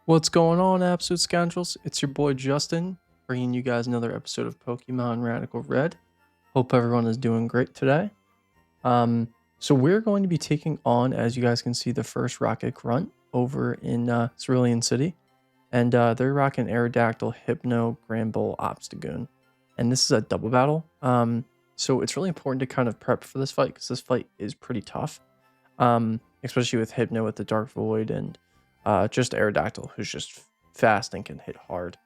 What's going on, absolute scoundrels? It's your boy Justin, bringing you guys another episode of Pokemon Radical Red. Hope everyone is doing great today. So we're going to be taking on, as you guys can see, the first Rocket Grunt over in Cerulean City, and they're rocking Aerodactyl, Hypno, Granbull, Obstagoon, and this is a double battle. So it's really important to kind of prep for this fight because this fight is pretty tough, especially with Hypno with the Dark Void and just Aerodactyl, who's just fast and can hit hard.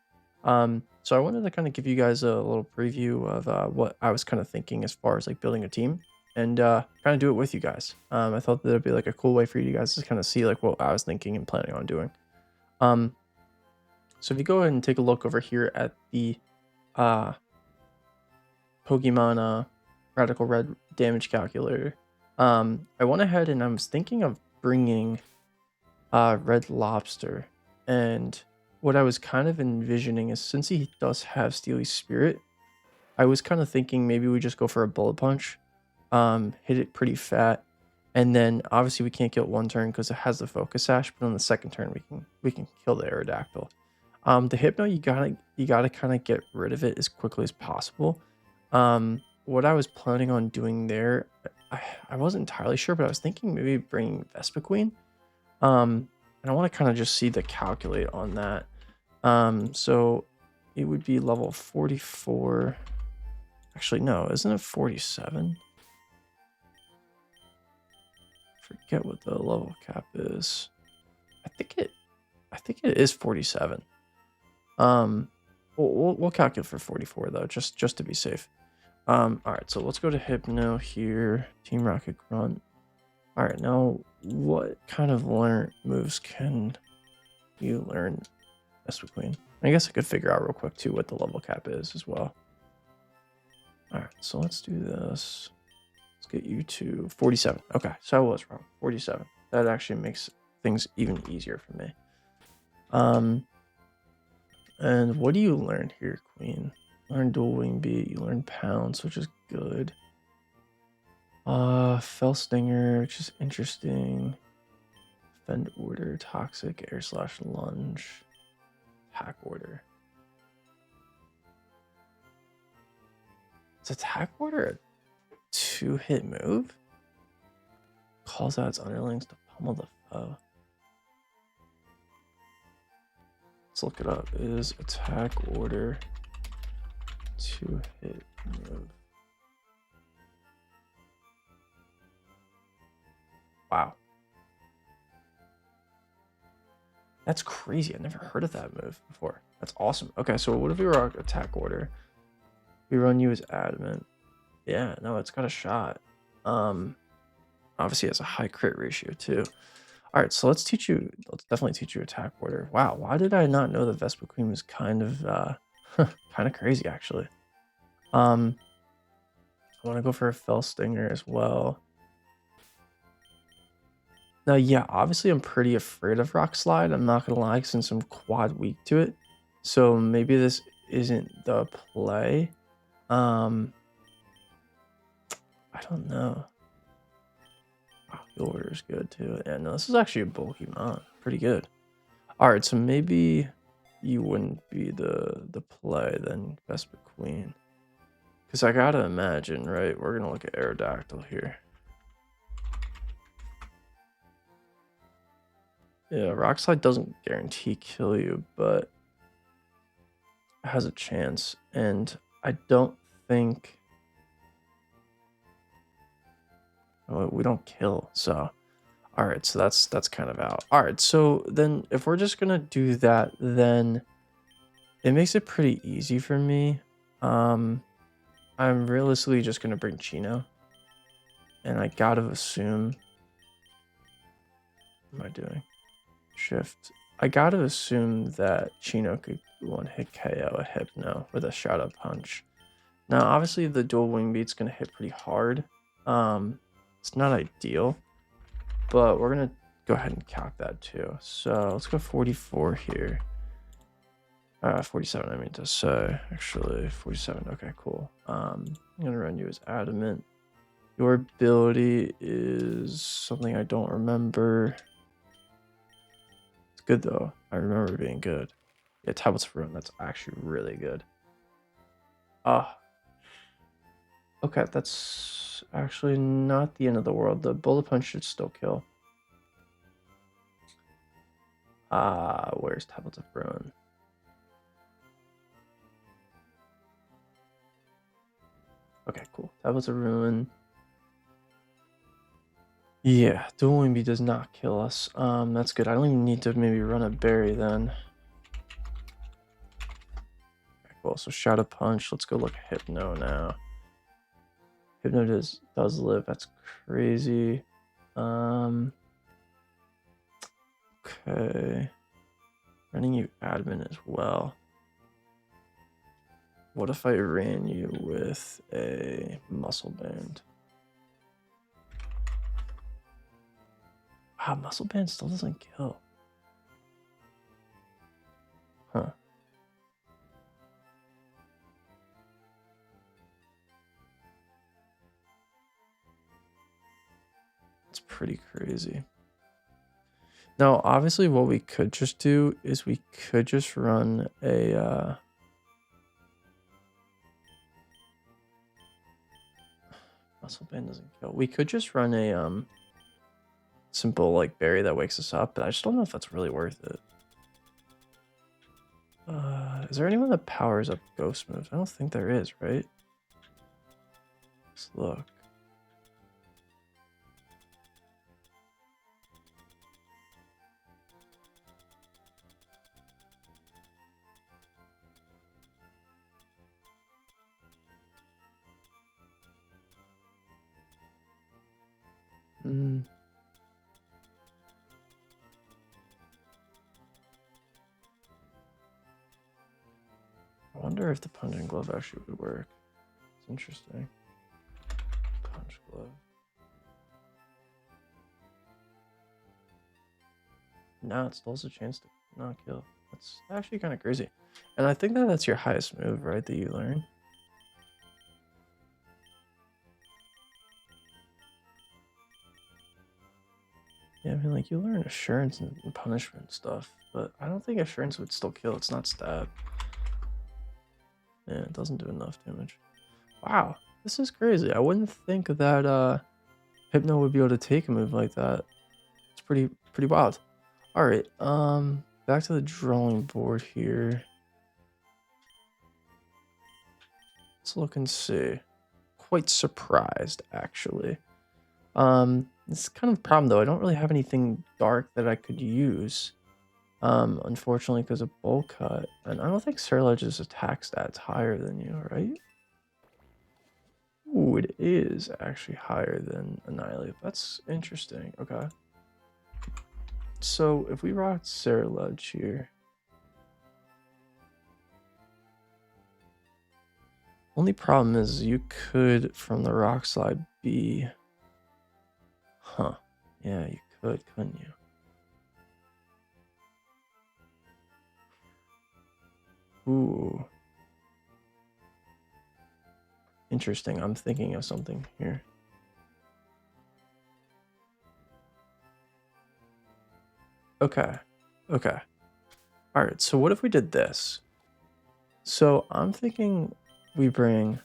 So I wanted to kind of give you guys a little preview of what I was kind of thinking as far as like building a team and kind of do it with you guys. I thought that it'd be like a cool way for you guys to kind of see like what I was thinking and planning on doing. So if you go ahead and take a look over here at the Pokemon Radical Red damage calculator, I went ahead and I was thinking of bringing Red Lobster, and what I was kind of envisioning is since he does have Steely Spirit, I was kind of thinking maybe we just go for a Bullet Punch, hit it pretty fat, and then obviously we can't kill it one turn because it has the Focus Sash, but on the second turn we can kill the Aerodactyl. The Hypno, you gotta kind of get rid of it as quickly as possible. What I was planning on doing there, I wasn't entirely sure, but I was thinking maybe bringing Vespiquen. And I want to kind of just see the calculate on that. So it would be level 44. Actually, no, isn't it 47? Forget what the level cap is. I think it is 47. We'll calculate for 44 though, just to be safe. All right, so let's go to Hypno here. Team Rocket Grunt. All right, now what kind of learn moves can you learn, Vespiquen? I guess I could figure out real quick too what the level cap is as well. All right, so let's do this. Let's get you to 47. Okay, so I was wrong. 47. That actually makes things even easier for me. And what do you learn here, Queen? Learn Dual Wing Beat. You learn Pounce, which is good. Fell Stinger, which is interesting. Defend Order, Toxic, Air Slash, Lunge, Attack Order. Is Attack Order a 2-hit move? Calls out its underlings to pummel the foe. Let's look it up. Is Attack Order 2-hit move? Wow. That's crazy. I never heard of that move before. That's awesome. Okay, so what if we rock Attack Order? We run you as Adamant. Yeah, no, it's got a shot. Obviously it has a high crit ratio too. All right, so let's definitely teach you Attack Order. Wow, why did I not know that Vespiquen was kind of kind of crazy actually? I want to go for a Fell Stinger as well. Now, yeah, obviously I'm pretty afraid of Rock Slide. I'm not gonna lie, since I'm quad weak to it. So maybe this isn't the play. I don't know. Wow, the order is good too. Yeah, no, this is actually a bulky mount. Pretty good. All right, so maybe you wouldn't be the play then, Vespiquen. Because I gotta imagine, right? We're gonna look at Aerodactyl here. Yeah, Rock Slide doesn't guarantee kill you, but it has a chance. And I don't think we don't kill. So, all right, so that's kind of out. All right, so then if we're just gonna do that, then it makes it pretty easy for me. I'm realistically just gonna bring Chino, and I gotta assume. What am I doing? Shift. I gotta assume that Chino could one-hit KO a Hypno with a Shadow Punch. Now, obviously, the Dual Wing Beat's gonna hit pretty hard. It's not ideal, but we're gonna go ahead and calc that too. So let's go 44 here. 47, I mean to say. Actually, 47. Okay, cool. I'm gonna run you as Adamant. Your ability is something I don't remember. It's good though. I remember it being good. Yeah, Tablets of Ruin, that's actually really good. Ah, okay, that's actually not the end of the world. The Bullet Punch should still kill. Where's Tablets of Ruin? Okay, cool. Tablets of Ruin. Yeah, Dueling Bee does not kill us. That's good. I don't even need to maybe run a berry then. Okay, cool. So Shadow Punch. Let's go look at Hypno now. Hypno does live. That's crazy. Okay. Running you admin as well. What if I ran you with a muscle band? Wow, muscle band still doesn't kill. Huh. It's pretty crazy. Now, obviously, what we could just do is we could just run a muscle band doesn't kill. We could just run a simple like berry that wakes us up, but I just don't know if that's really worth it. Is there anyone that powers up ghost moves? I don't think there is, right? Let's look. I wonder if the punching glove actually would work. It's interesting. Punch glove. No, it still has a chance to not kill. That's actually kind of crazy. And I think that that's your highest move, right, that you learn? Yeah, I mean, like, you learn assurance and punishment stuff, but I don't think assurance would still kill. It's not stab. Yeah, it doesn't do enough damage. Wow, this is crazy. I wouldn't think that Hypno would be able to take a move like that. It's pretty wild. Alright, back to the drawing board here. Let's look and see. Quite surprised, actually. This is kind of a problem, though. I don't really have anything dark that I could use. Unfortunately, because of Bowl Cut. And I don't think Surledge's attack stat's higher than you, right? Ooh, it is actually higher than Annihilate. That's interesting. Okay. So, if we rock Surledge here... Only problem is you could, from the rock slide, be... Huh. Yeah, you could, couldn't you? Ooh. Interesting. I'm thinking of something here. Okay. Okay. Alright, so what if we did this? So I'm thinking we bring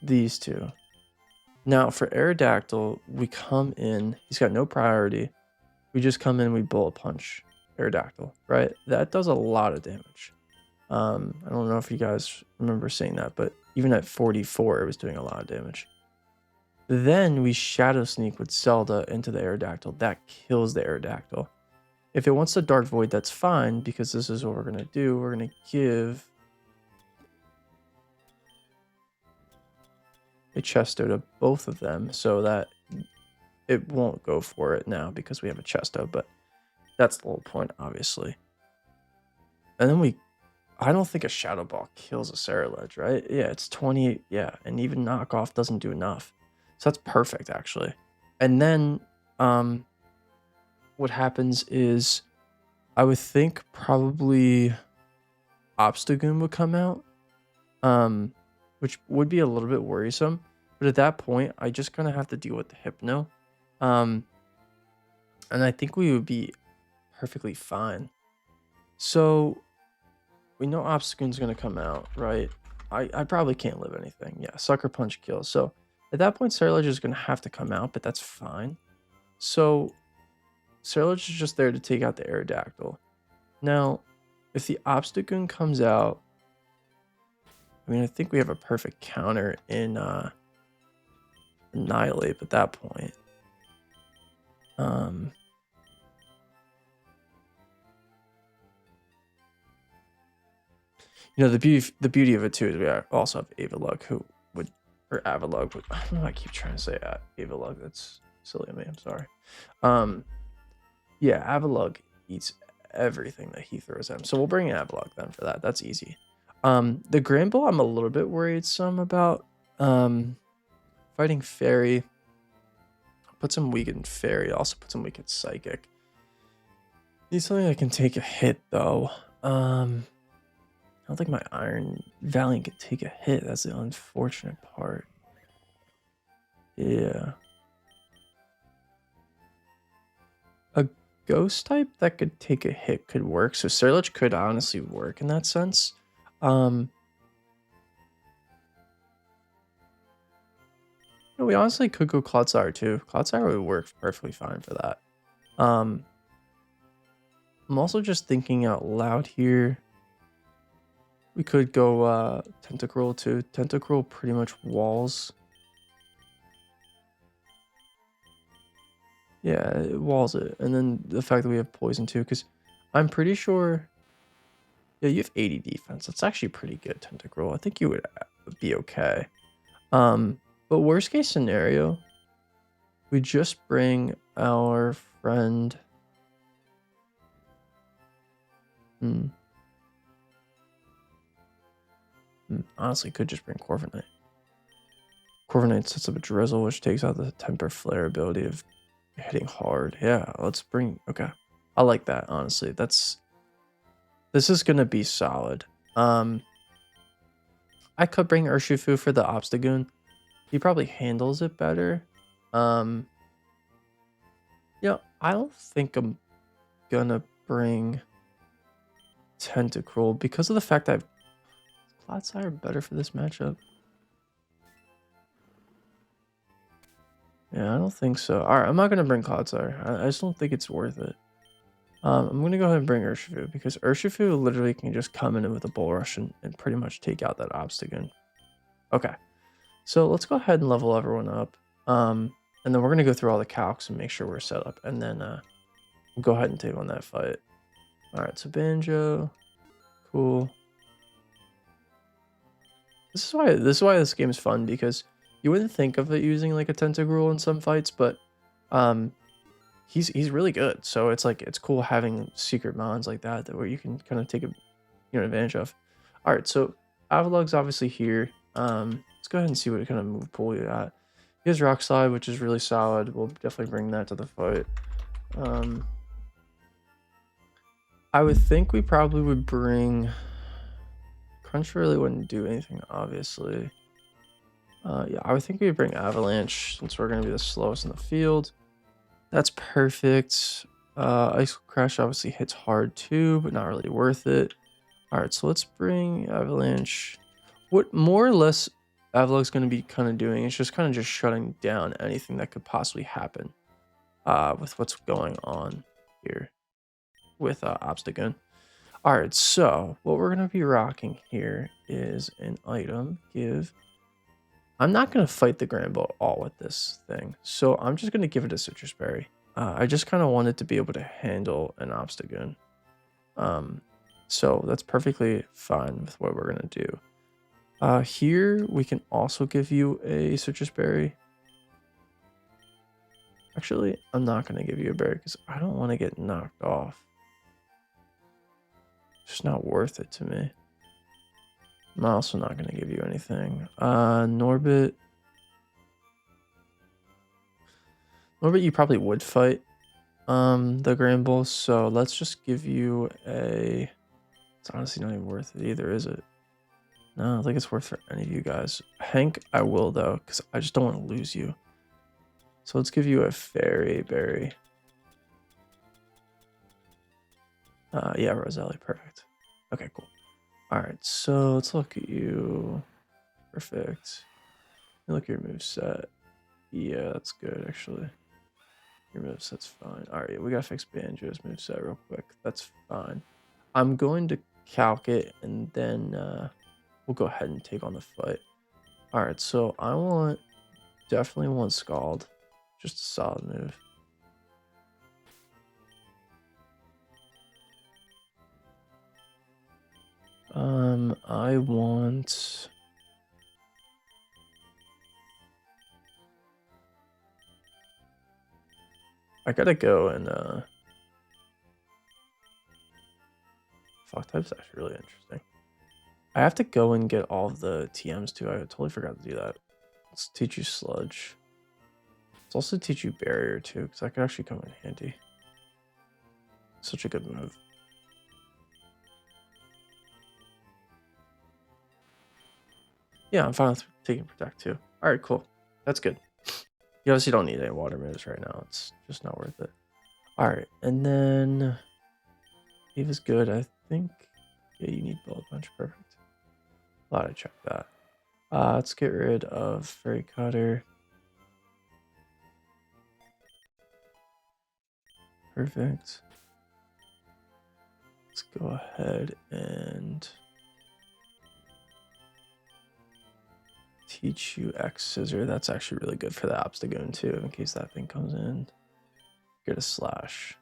these two. Now for Aerodactyl, we come in, he's got no priority. We just come in, we bullet punch Aerodactyl, right? That does a lot of damage. I don't know if you guys remember seeing that, but even at 44, it was doing a lot of damage. Then we Shadow Sneak with Zelda into the Aerodactyl. That kills the Aerodactyl. If it wants the Dark Void, that's fine, because this is what we're going to do. We're going to give a Chesto to both of them so that it won't go for it now because we have a Chesto, but that's the whole point, obviously. And then I don't think a Shadow Ball kills a Cerulege, right? Yeah, it's 28, yeah, and even knockoff doesn't do enough. So that's perfect, actually. And then what happens is I would think probably Obstagoon would come out, which would be a little bit worrisome. But at that point, I just kind of have to deal with the Hypno. And I think we would be perfectly fine. So we know Obstagoon's gonna come out, right? I probably can't live anything. Yeah, Sucker Punch kills. So at that point, Cerulege is gonna have to come out, but that's fine. So Cerulege is just there to take out the Aerodactyl. Now, if the Obstagoon comes out, I mean, I think we have a perfect counter in Annihilate at that point. You know, the beauty of it too is we also have Avalug who would, or Avalug would, I don't know why I keep trying to say Avalug. That's silly of me. I'm sorry. Yeah, Avalug eats everything that he throws at him. So we'll bring Avalug then for that. That's easy. The Granbull, I'm a little bit worried some about. Fighting Fairy. Put some weakened Fairy. Also put some weakened Psychic. Need something that can take a hit though. I don't think my Iron Valiant could take a hit. That's the unfortunate part. Yeah. A Ghost type that could take a hit could work. So Surge could honestly work in that sense. We honestly could go Clodsire too. Clodsire would work perfectly fine for that. I'm also just thinking out loud here. We could go Tentacruel too. Tentacruel pretty much walls. Yeah, it walls it. And then the fact that we have poison too, because I'm pretty sure. Yeah, you have 80 defense. That's actually pretty good, Tentacruel. I think you would be okay. But worst case scenario, we just bring our friend. Honestly, could just bring Corviknight. Corviknight sets up a Drizzle, which takes out the Temper Flare ability of hitting hard. Yeah, let's bring. Okay, I like that. Honestly, this is gonna be solid. I could bring Urshifu for the Obstagoon. He probably handles it better. Yeah, I don't think I'm gonna bring Tentacruel because of the fact that I've Clodsire better for this matchup. Yeah, I don't think so. All right, I'm not gonna bring Clodsire. I just don't think it's worth it. I'm gonna go ahead and bring Urshifu because Urshifu literally can just come in with a Bull Rush and pretty much take out that Obstagoon. Okay, so let's go ahead and level everyone up. And then we're gonna go through all the calcs and make sure we're set up, and then we'll go ahead and take on that fight. All right, so Banjo, cool. This is why this game is fun, because you wouldn't think of it using like a Tentacruel in some fights, but he's really good. So it's like it's cool having secret mons like that where you can kind of take advantage of. All right, so Avalug's obviously here. Let's go ahead and see what kind of move pool you got. He has Rock Slide, which is really solid. We'll definitely bring that to the fight. I would think we probably would bring. Crunch really wouldn't do anything, obviously. Yeah, I would think we'd bring Avalanche since we're going to be the slowest in the field. That's perfect. Ice Crash obviously hits hard too, but not really worth it. All right, so let's bring Avalanche. What more or less Avalug's going to be kind of doing is just kind of just shutting down anything that could possibly happen with what's going on here with Obstagoon. All right, so what we're going to be rocking here is an item. I'm not going to fight the Granbull at all with this thing, so I'm just going to give it a Citrus Berry. I just kind of wanted to be able to handle an Obstagoon. So that's perfectly fine with what we're going to do. Here, we can also give you a Citrus Berry. Actually, I'm not going to give you a berry because I don't want to get knocked off. It's just not worth it to me. I'm also not going to give you anything. Norbit, you probably would fight the Granbull, so let's just give you a... It's honestly not even worth it either, is it? No, I don't think it's worth for any of you guys. Hank, I will though, because I just don't want to lose you. So let's give you a Fairy Berry. Yeah, Roselli, perfect. Okay, cool. All right, so let's look at you. Perfect. Look at your moveset. Yeah, that's good actually. Your moveset's fine. All right, we gotta fix Banjo's moveset real quick. That's fine. I'm going to calc it and then we'll go ahead and take on the fight. All right, so definitely want Scald. Just a solid move. I want. I gotta go and Fuck type's actually really interesting. I have to go and get all of the TMs too. I totally forgot to do that. Let's teach you Sludge. Let's also teach you Barrier too, because that could actually come in handy. Such a good move. Yeah, I'm fine with taking Protect too. Alright, cool. That's good. You obviously don't need any water moves right now. It's just not worth it. Alright, and then Eve is good. I think yeah, you need Bullet Punch. Perfect. Glad I checked that. Let's get rid of Fairy Cutter. Perfect. Let's go ahead and teach you X Scissor. That's actually really good for the Obstagoon too, in case that thing comes in. Get a Slash.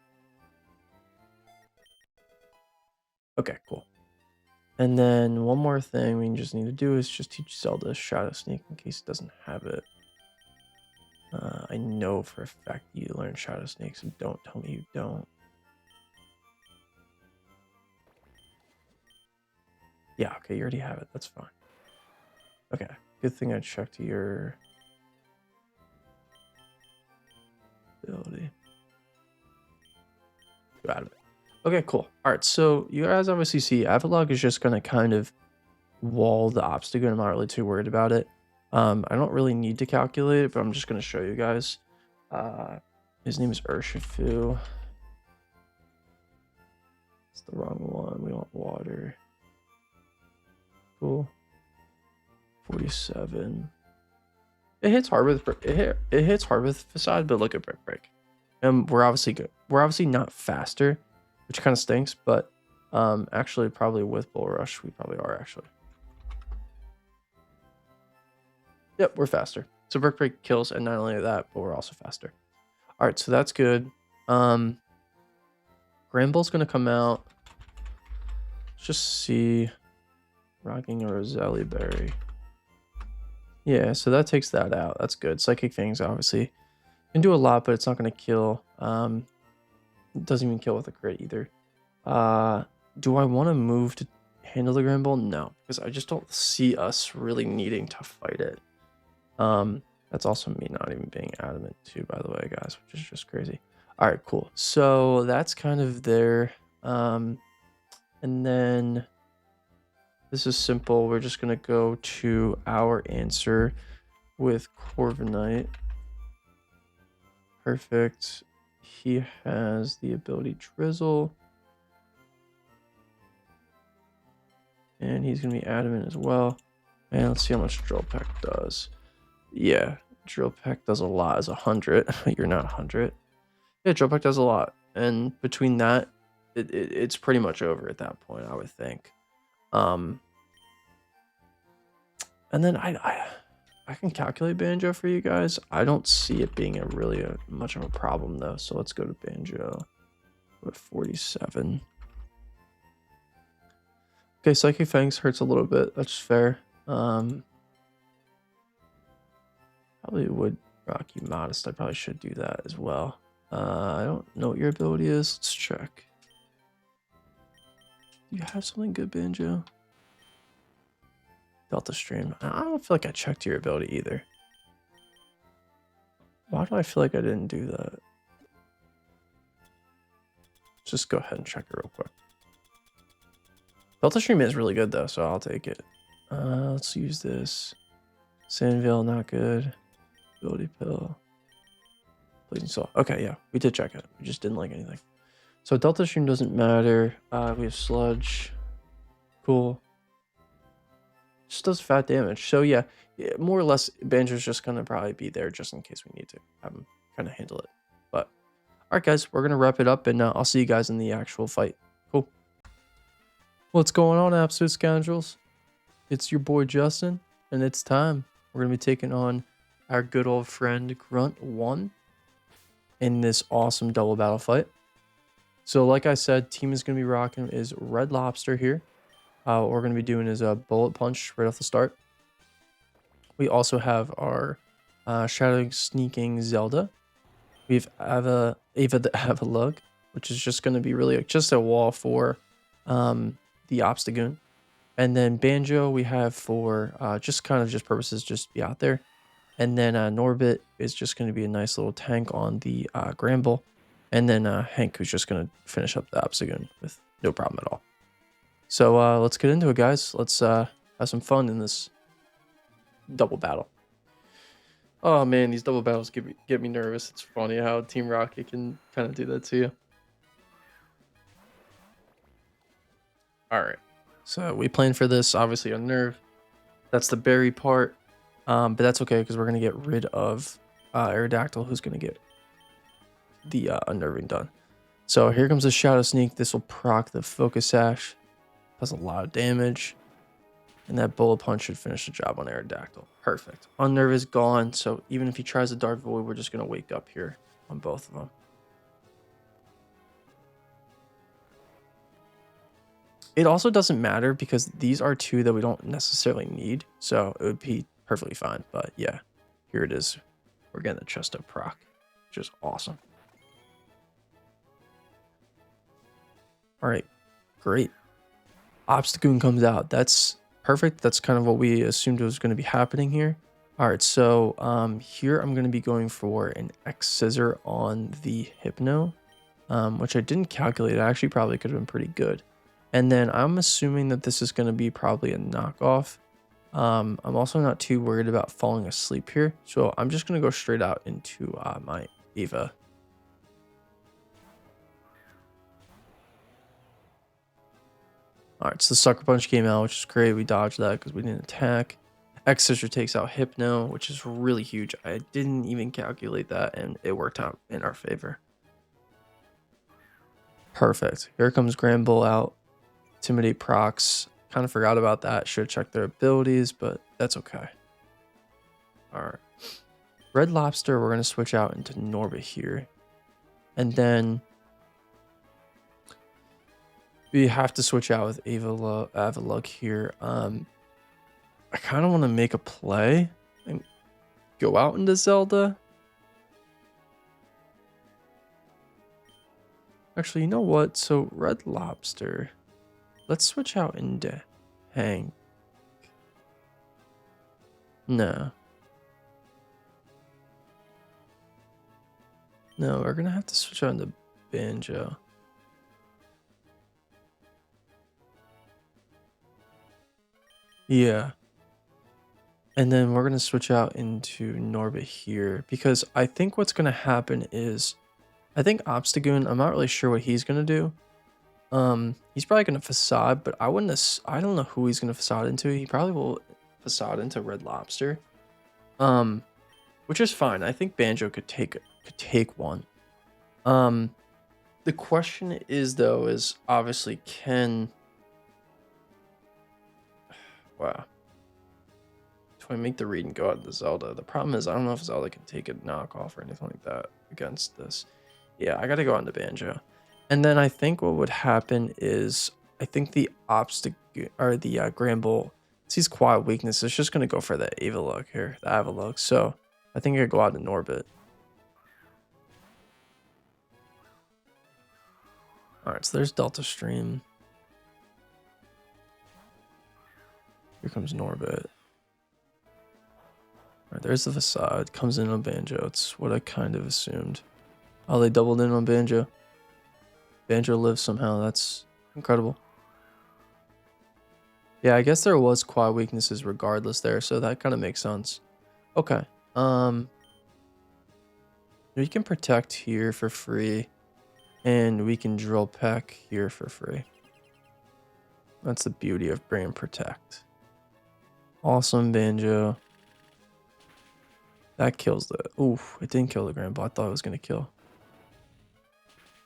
Okay, cool. And then one more thing we just need to do is just teach Zelda Shadow Sneak in case it doesn't have it. I know for a fact you learn Shadow Sneak, so don't tell me you don't. Yeah, okay, you already have it. That's fine. Okay, good thing I checked your ability. You out of it. Okay, cool. All right, so you guys obviously see Avalok is just going to kind of wall the Obstagoon. I'm not really too worried about it. I don't really need to calculate it, but I'm just going to show you guys. His name is Urshifu. It's the wrong one. We want water. Cool. 47. It hits hard with it hits hard with Facade, but look at Brick Break. And we're obviously good. We're obviously not faster, which kind of stinks, but actually probably with Bull Rush we probably are actually. Yep, we're faster. So Brick Break kills, and not only that, but we're also faster. All right, so that's good. Granbull's gonna come out. Let's just see. Rocking a Roselli Berry. Yeah, so that takes that out. That's good. Psychic Fangs obviously can do a lot, but it's not gonna kill. It doesn't even kill with a crit either. Do I want to move to handle the Granbull? No, because I just don't see us really needing to fight it. That's also me not even being adamant too, by the way, guys, which is just crazy. All right, cool. So that's kind of there. And then this is simple. We're just gonna go to our answer with Corviknight. Perfect. He has the ability Drizzle. And he's going to be adamant as well. And let's see how much Drill Peck does. Yeah, Drill Peck does a lot as 100. You're not 100. Yeah, Drill Peck does a lot. And between that, it's pretty much over at that point, I would think. And then I can calculate Banjo for you guys. I don't see it being really much of a problem, though. So let's go to Banjo with 47. Okay, Psychic Fangs hurts a little bit. That's fair. Probably would rock you Modest. I probably should do that as well. I don't know what your ability is. Let's check. Do you have something good, Banjo? Delta Stream. I don't feel like I checked your ability either. Why do I feel like I didn't do that? Let's just go ahead and check it real quick. Delta Stream is really good though, so I'll take it. Let's use this. Sandville, not good. Ability Pill. Blazing Soul. Okay, yeah, we did check it. We just didn't like anything. So Delta Stream doesn't matter. We have Sludge. Cool. Just does fat damage. So yeah, more or less, Banjo's just gonna probably be there just in case we need to have him kind of handle it. But all right, guys, we're gonna wrap it up, and I'll see you guys in the actual fight. Cool. What's going on, absolute scoundrels? It's your boy Justin, and it's time. We're gonna be taking on our good old friend Grunt 1 in this awesome double battle fight. So like I said, team is gonna be rocking is Red Lobster here. What we're going to be doing is a bullet punch right off the start. We also have our shadow sneaking Zelda. We have Ava the Avalug, which is just going to be really just a wall for the Obstagoon. And then Banjo we have for just purposes, just be out there. And then Norbit is just going to be a nice little tank on the Gramble. And then Hank, who's just going to finish up the Obstagoon with no problem at all. So let's get into it, guys. Let's have some fun in this double battle. Oh man, these double battles get me nervous. It's funny how Team Rocket can kind of do that to you. All right, so we planned for this, obviously on Nerve. That's the berry part, but that's okay because we're gonna get rid of Aerodactyl, who's gonna get the unnerving done. So here comes the Shadow Sneak. This will proc the Focus Sash. Does a lot of damage. And that bullet punch should finish the job on Aerodactyl. Perfect. Unnerve is gone, so even if he tries the Dark Void, we're just going to wake up here on both of them. It also doesn't matter because these are two that we don't necessarily need, so it would be perfectly fine. But yeah, here it is. We're getting the chest up proc, which is awesome. All right, great. Obstagoon comes out. That's perfect. That's kind of what we assumed was going to be happening here. All right, so here I'm going to be going for an X Scissor on the Hypno, which I didn't calculate. I actually probably could have been pretty good. And then I'm assuming that this is going to be probably a knockoff. I'm also not too worried about falling asleep here, so I'm just going to go straight out into my Eva. All right, so the Sucker Punch came out, which is great. We dodged that because we didn't attack. X Scissor takes out Hypno, which is really huge. I didn't even calculate that, and it worked out in our favor. Perfect. Here comes Gramble out. Intimidate procs. Kind of forgot about that. Should have checked their abilities, but that's okay. All right. Red Lobster, we're going to switch out into Norbit here. And then we have to switch out with Avalug here. I kind of want to make a play and go out into Zelda. Actually, you know what? So Red Lobster. Let's switch out into Hank. No. No, we're going to have to switch out into Banjo. Yeah. And then we're going to switch out into Norbit here because I think what's going to happen is I think Obstagoon, I'm not really sure what he's going to do. He's probably going to facade, but I don't know who he's going to facade into. He probably will facade into Red Lobster. Which is fine. I think Banjo could take one. The question is though is obviously wow. Do I make the read and go out to Zelda? The problem is I don't know if Zelda can take a knockoff or anything like that against this. Yeah, I gotta go on to Banjo. And then I think what would happen is I think the Gramble sees quad weakness. It's just gonna go for the Avalug here, the Avalug. So I think I could go out to Norbit. Alright, so there's Delta Stream. Here comes Norbit. Alright, there's the facade. Comes in on Banjo. It's what I kind of assumed. Oh, they doubled in on Banjo. Banjo lives somehow. That's incredible. Yeah, I guess there was quad weaknesses regardless there, so that kind of makes sense. Okay. You can protect here for free. And we can drill peck here for free. That's the beauty of Brand Protect. Awesome, Banjo. That kills the... Oof, it didn't kill the Grandpa. I thought it was going to kill.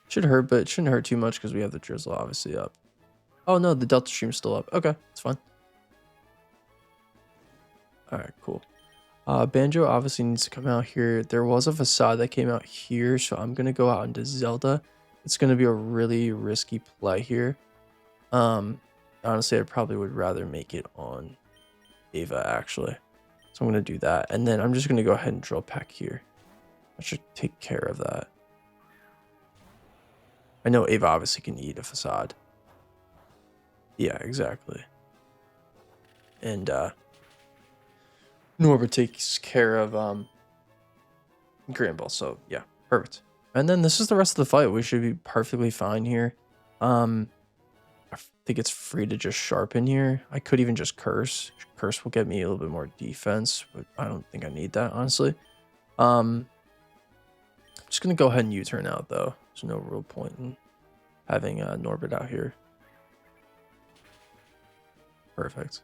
Should hurt, but it shouldn't hurt too much because we have the Drizzle obviously up. Oh no, the Delta Stream's still up. Okay, it's fine. Alright, cool. Banjo obviously needs to come out here. There was a facade that came out here, so I'm going to go out into Zelda. It's going to be a really risky play here. Honestly, I probably would rather make it on Ava, actually. So I'm going to do that. And then I'm just going to go ahead and drill pack here. I should take care of that. I know Ava obviously can eat a facade. Yeah, exactly. And Norbert takes care of Granville, so yeah, perfect. And then this is the rest of the fight. We should be perfectly fine here. I think it's free to just sharpen here. I could even just curse. Curse will get me a little bit more defense, but I don't think I need that, honestly. I'm just gonna go ahead and U-turn out though. There's no real point in having Norbert out here. Perfect.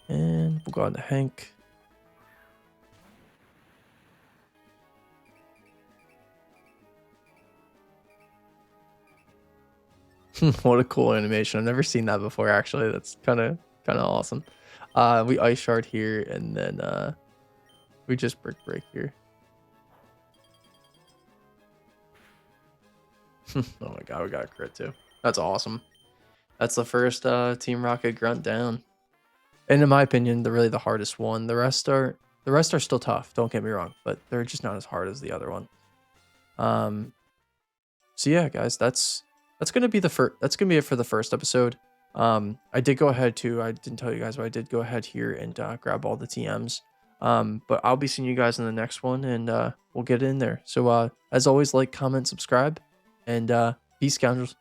And we'll go on to Hank. What a cool animation. I've never seen that before, actually. That's kind of awesome. We ice shard here, and then we just break here. Oh my god, we got a crit too. That's awesome. That's the first Team Rocket grunt down. And in my opinion, really the hardest one. The rest are still tough, don't get me wrong, but they're just not as hard as the other one. So yeah, guys, that's gonna be it for the first episode. I did go ahead to, I didn't tell you guys, but I did go ahead here and grab all the TMs. But I'll be seeing you guys in the next one, and we'll get in there. So as always, like, comment, subscribe, and peace, scoundrels.